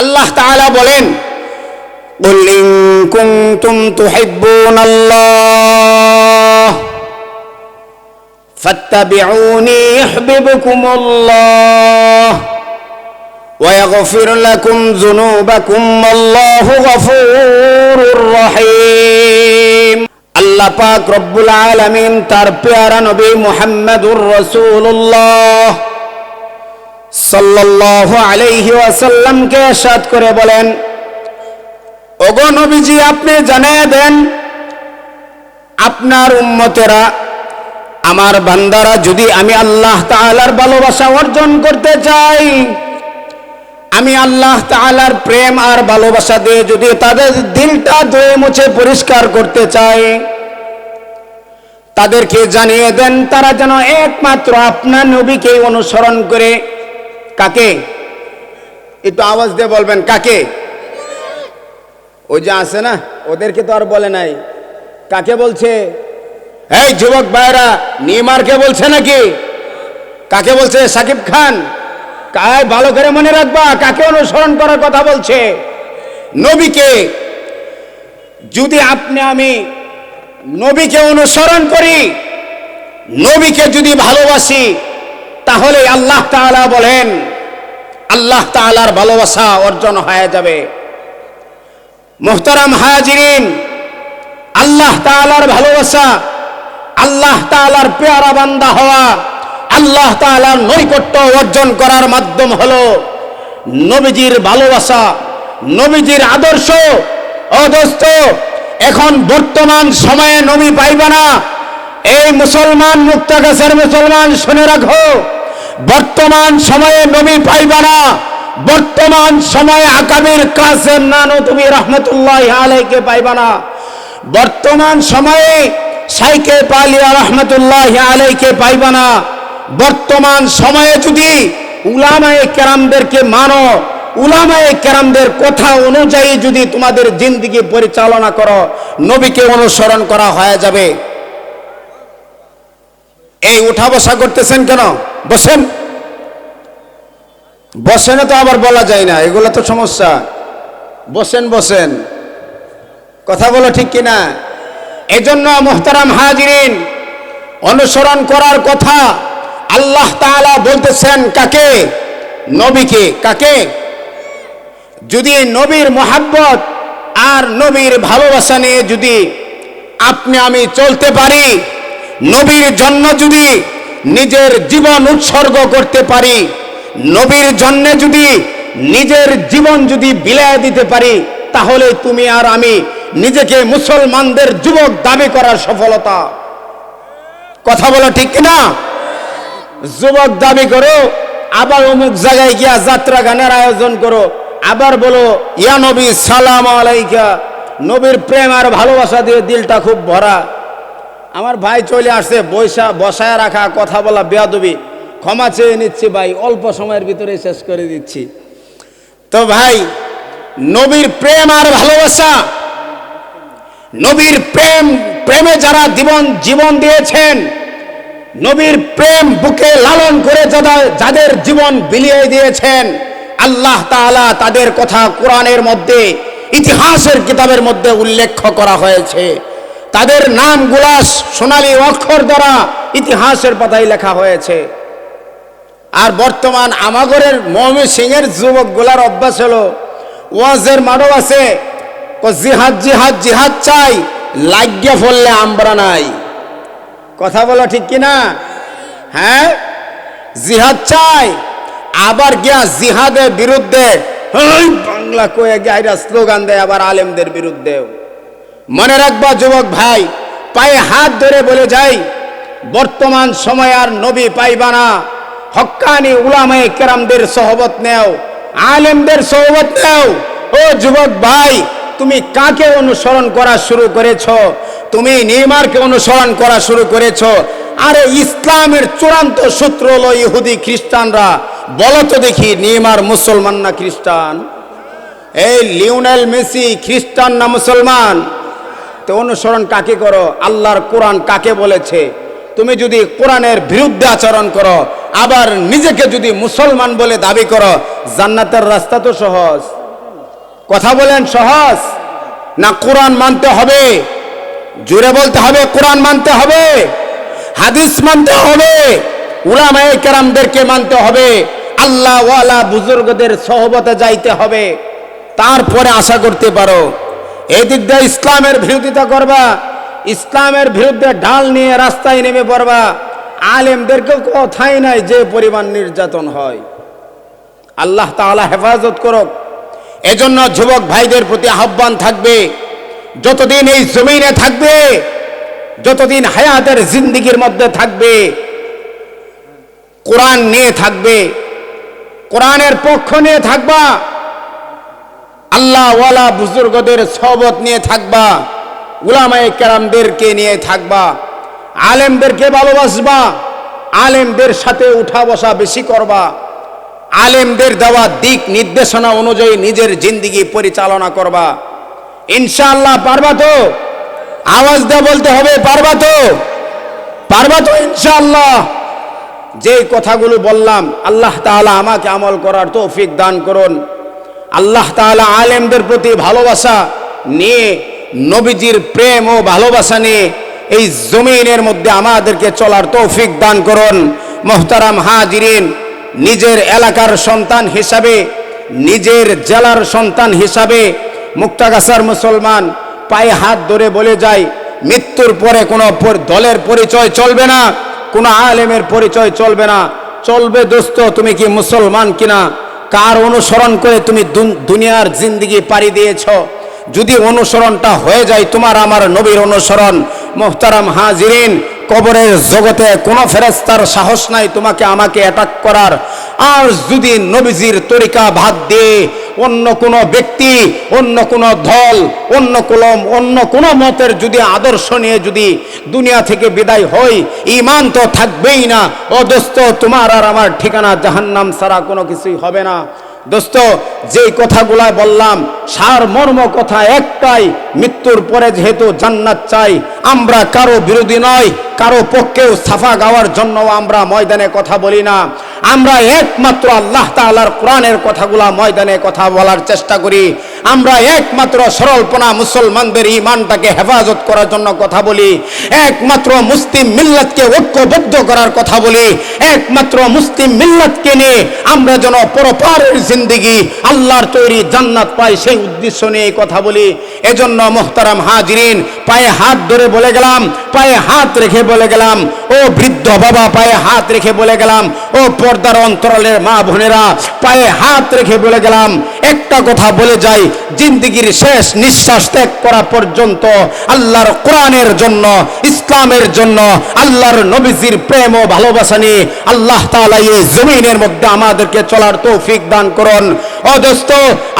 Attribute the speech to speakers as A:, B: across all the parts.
A: আল্লাহ তাআলা বলেন, কুল ইন কুনতুম তুহিব্বুনাল্লাহ ফাত্তাবিউনি ইউহিব্বুকুমুল্লাহ ওয়া ইয়াগফির লাকুম যুনুবাকুম আল্লাহু গফুরুর রহিম। আল্লাহ পাক রব্বুল আলামিন তার প্যারা নবী মুহাম্মদুর রাসূলুল্লাহ সাল্লাল্লাহু আলাইহি ওয়াসাল্লামকে ইরশাদ করে বলেন, ওগো নবীজি, আপনি জানিয়ে দেন আপনার উম্মতেরা, আমার বান্দারা যদি আমি আল্লাহ তাআলার ভালোবাসা অর্জন করতে চাই, আমি আল্লাহ তাআলার প্রেম আর ভালোবাসা দিয়ে যদি তাদের দিলটা ধুয়ে মুছে পরিষ্কার করতে চাই, তাদেরকে জানিয়ে দেন তারা যেন একমাত্র আপনার নবীকে অনুসরণ করে। কাকে? একটু আওয়াজ দিয়ে বলবেন, কাকে? ওই যে আছে না, ওদেরকে তো আর বলে নাই, কাকে বলছে? এই যুবক ভাইরা, নেইমারকে বলছে নাকি? কাকে বলছে? সাকিব খান? কায় ভালো করে মনে রাখবা, কাকে অনুসরণ করার কথা বলছে? নবীকে। যদি আপনি আমি নবীকে অনুসরণ করি, নবীকে যদি ভালোবাসি, তাহলে আল্লাহ তাআলা বলেন আল্লাহ তাআলার ভালোবাসা অর্জন হয়ে যাবে। মুহতারাম হাজিরিন, আল্লাহ তাআলার ভালোবাসা, আল্লাহ তাআলার পেয়ারা বান্দা হওয়া, আল্লাহ তাআলার নৈকট্য অর্জন করার মাধ্যম হলো নবীজির ভালোবাসা, নবীজির আদর্শ। ও দোস্ত, এখন বর্তমান সময়ে নবী পাইবা না। এই মুসলমান, মুক্তাগাছার মুসলমান শুনে রাখো, বর্তমান সময়ে নবী পাইবা না। বর্তমান সময়ে আকাবির কাসেম নানতুবি রহমতুল্লাহি আলাইহিকে পাইবা না। বর্তমান সময়ে শাইখে পালিয়া রহমতুল্লাহি আলাইহিকে পাইবা না। বর্তমান সময়ে যদি উলামায়ে কেরামদেরকে মানো, উলামায়ে কেরামদের কথা অনুযায়ী যদি তোমাদের জিন্দেগি পরিচালনা করো, নবীকে অনুসরণ করা হয়ে যাবে। এই উঠা বসা করতেছেন কেন? বসেন। বসেন তো আবার বলা যায় না, এগুলো তো সমস্যা। বসেন বসেন, কথা বলো ঠিক কিনা? এজন্য মুহতারাম হাজিরিন, অনুসরণ করার কথা আল্লাহ তাআলা বলতেছেন কাকে? নবীকে। কাকে? যদি নবীর মোহাব্বত আর নবীর ভালোবাসা নিয়ে যদি আপনি আমি চলতে পারি, নবীর জন্য যদি নিজের জীবন উৎসর্গ করতে পারি, নবীর জন্য যদি নিজের জীবন যদি বিলায় দিতে পারি, তাহলে তুমি আর আমি নিজেকে মুসলমানদের যুবক দাবি করার সফলতা। কথা বলো ঠিক কিনা? যুবক দাবি করো, আবার অমুক জায়গায় গিয়া যাত্রা গানের আয়োজন করো, আবার বলো ইয়া নবী সালাম আলাইকা। নবীর প্রেম আর ভালোবাসা দিয়ে দিলটা খুব ভরা। আমার ভাই চলে আসছে, বসায় রাখা কথা বলা বেয়াদবি, ক্ষমা চেয়ে নিচ্ছি ভাই, অল্প সময়ের ভিতরে শেষ করে দিচ্ছি। তো ভাই, নবীর প্রেম আর ভালোবাসা, নবীর প্রেমে যারা জীবন দিয়েছেন, নবীর প্রেম বুকে লালন করে যাদের জীবন বিলিয়ে দিয়েছেন, আল্লাহ তাআলা তাদের কথা কোরআনের মধ্যে, ইতিহাসের কিতাবের মধ্যে উল্লেখ করা হয়েছে। তাদের নামগুলা সোনালী অক্ষর দ্বারা ইতিহাসের পাতায় লেখা হয়েছে। আর বর্তমান আমাগরের ময়মনসিংহের যুবকগুলার অভ্যাস হলো, ওয়াজের মাঠও আছে, জিহাদ জিহাদ জিহাদ চাই, লাগিয়ে ফললে আমরা নাই। কথা বলো ঠিক কিনা? হ্যাঁ, জিহাদ চাই, আবার গিয়া জিহাদের বিরুদ্ধে বাংলা কয়ে গাইরা স্লোগান দেয় আবার আলেমদের বিরুদ্ধে। মনে রাখবা যুবক ভাই, পায়ে হাত ধরে বলে যাই, বর্তমান সময় আর নবী পাইবা না। হক্কানি উলামায়ে কেরামদের সহবত নেও, আলেমদের সহবত নেও। ও যুবক ভাই, তুমি কাকে অনুসরণ করা শুরু করেছো? তুমি নেইমারকে অনুসরণ করা শুরু করেছো। আরে ইসলামের চূড়ান্ত সূত্র হলো ইহুদি খ্রিস্টানরা। বলো তো দেখি, নেইমার মুসলমান না খ্রিস্টান? এই লিওনেল মেসি খ্রিস্টান না মুসলমান? তো অনুসরণ কাকে করো? আল্লাহর কোরআন কাকে বলেছে? তুমি যদি কোরআনের বিরুদ্ধে আচরণ করো, আবার নিজেকে যদি মুসলমান বলে দাবি করো, জান্নাতের রাস্তা তো সহজ। কথা বলেন সহজ না কোরআন মানতে হবে? জোরে বলতে হবে কোরআন মানতে হবে, হাদিস মানতে হবে, উলামায়ে কেরামদেরকে মানতে হবে, আল্লাহ ওয়ালা বুজুর্গদের সহবতে যাইতে হবে, তারপরে আশা করতে পারো। এই দিক দিয়ে ইসলামের বিরোধিতা করবা, ইসলামের বিরুদ্ধে ঢাল নিয়ে রাস্তায় নেমে পড়বা, আলেমদেরকে কথাই নাই যে পরিমাণ নির্যাতন হয়। আল্লাহ তাআলা হেফাজত করুক। এজন্য যুবক ভাইদের প্রতি আহ্বান থাকবে, যতদিন এই জমিনে থাকবে, যতদিন হায়াতের জিন্দেগির মধ্যে থাকবে, কোরআন নিয়ে থাকবে, কোরআনের পক্ষ নিয়ে থাকবা, আল্লাহ ওয়ালা বুজুর্গদের সহবত নিয়ে থাকবা, উলামায়ে কেরামদেরকে নিয়ে থাকবা, আলেমদেরকে ভালোবাসবা, আলেমদের সাথে উঠা বসা বেশি করবা, আলেমদের দেওয়া দিক নির্দেশনা অনুযায়ী নিজের জিন্দেগি পরিচালনা করবা। ইনশাআল্লাহ পারবা তো? আওয়াজ দিয়ে বলতে হবে, পারবা তো? পারবা তো ইনশাআল্লাহ? যে কথাগুলো বললাম আল্লাহ তাআলা আমাকে আমল করার তৌফিক দান করুন। আল্লাহ তাআলা আলেমদের প্রতি ভালোবাসা নিয়ে, নবীজির প্রেম ও ভালোবাসা নিয়ে এই জমিনের মধ্যে আমাদেরকে চলার তৌফিক দান করুন। মুহতারাম হাজিরিন, নিজের এলাকার সন্তান হিসাবে, নিজের জেলার সন্তান হিসাবে মুক্তাগাছার মুসলমান পায়ে হাত ধরে বলে যায়, মৃত্যুর পরে কোনো দলের পরিচয় চলবে না, কোনো আলেমের পরিচয় চলবে না। চলবে দোস্ত তুমি কি মুসলমান কিনা, কার অনুসরণ করে তুমি দুনিয়ার জিন্দেগি পাড়ি দিয়েছ। যদি অনুসরণটা হয়ে যায় তোমার আমার নবীর অনুসরণ, মুহতারাম হাজিরিন, কবরের জগতে কোনো ফেরেশতার সাহস নাই তোমাকে আমাকে অ্যাটাক করার। আর যদি নবীজির তরিকা বাদ দিয়ে অন্য কোনো ব্যক্তি, অন্য কোনো দল, অন্য কোনো মতের যদি আদর্শ নিয়ে যদি দুনিয়া থেকে বিদায় হই, ঈমান তো থাকবেই না। ও দোস্ত, তোমার আর আমার ঠিকানা জাহান্নাম ছাড়া কোনো কিছুই হবে না। দোস্ত, যেই কথাগুলা বললাম সারমর্ম কথা একটাই, মৃত্যুর পরে যেহেতু জান্নাত চাই, আমরা কারো বিরোধী নয়, কারো পক্ষেও সাফা গাওয়ার জন্য আমরা ময়দানে কথা বলি না। আমরা একমাত্র আল্লাহ তাআলার কোরআনের কথাগুলা ময়দানে কথা বলার চেষ্টা করি। আমরা একমাত্র সরলপনা মুসলমানদের ঈমানটাকে হেফাজত করার জন্য কথা বলি, একমাত্র মুসলিম মিল্লাতকে ঐক্যবদ্ধ করার কথা বলি, একমাত্র মুসলিম মিল্লাতকে নিয়ে আমরা যেন পরপারের জিন্দেগি, আল্লাহর তৈরি জান্নাত পাই, সেই উদ্দেশ্য নিয়ে কথা বলি। এজন্য মুহতারাম হাজিরিন, পায়ে হাত ধরে বলে গেলাম, পায়ে হাত রেখে বলে গেলাম, ও বৃদ্ধ বাবা পায়ে হাত রেখে বলে গেলাম, ও পর্দার অন্তরালের মা বোনেরা পায়ে হাত রেখে বলে গেলাম, একটা কথা বলে যাই, জিন্দেগির শেষ নিঃশ্বাস ত্যাগ করা পর্যন্ত আল্লাহর কোরআনের জন্য, ইসলামের জন্য, আল্লাহর নবীজির প্রেম ও ভালোবাসা নিয়ে আল্লাহ তাআলা এই জমিনের মধ্যে আমাদেরকে চলার তৌফিক দান করুন। ও দোস্ত,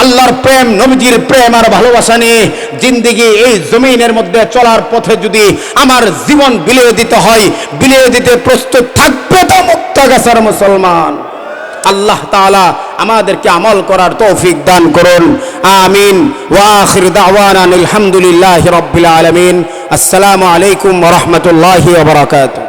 A: আল্লাহর প্রেম, নবীজির প্রেম আর ভালোবাসা নিয়ে জিন্দেগি এই জমিনের মধ্যে চলার পথে যদি আমার জীবন বিলিয়ে দিতে হয়, বিলিয়ে দিতে প্রস্তুত থাকবে তো মুক্তাগাছার মুসলমান। আল্লাহ তাআলা আমাদেরকে আমল করার তৌফিক দান করুন। আমিন। ওয়া আখিরু দাওয়ানা আলহামদুলিল্লাহি রাব্বিল আলামিন। আসসালামু আলাইকুম ওয়া রাহমাতুল্লাহি ওয়া বারাকাতুহু।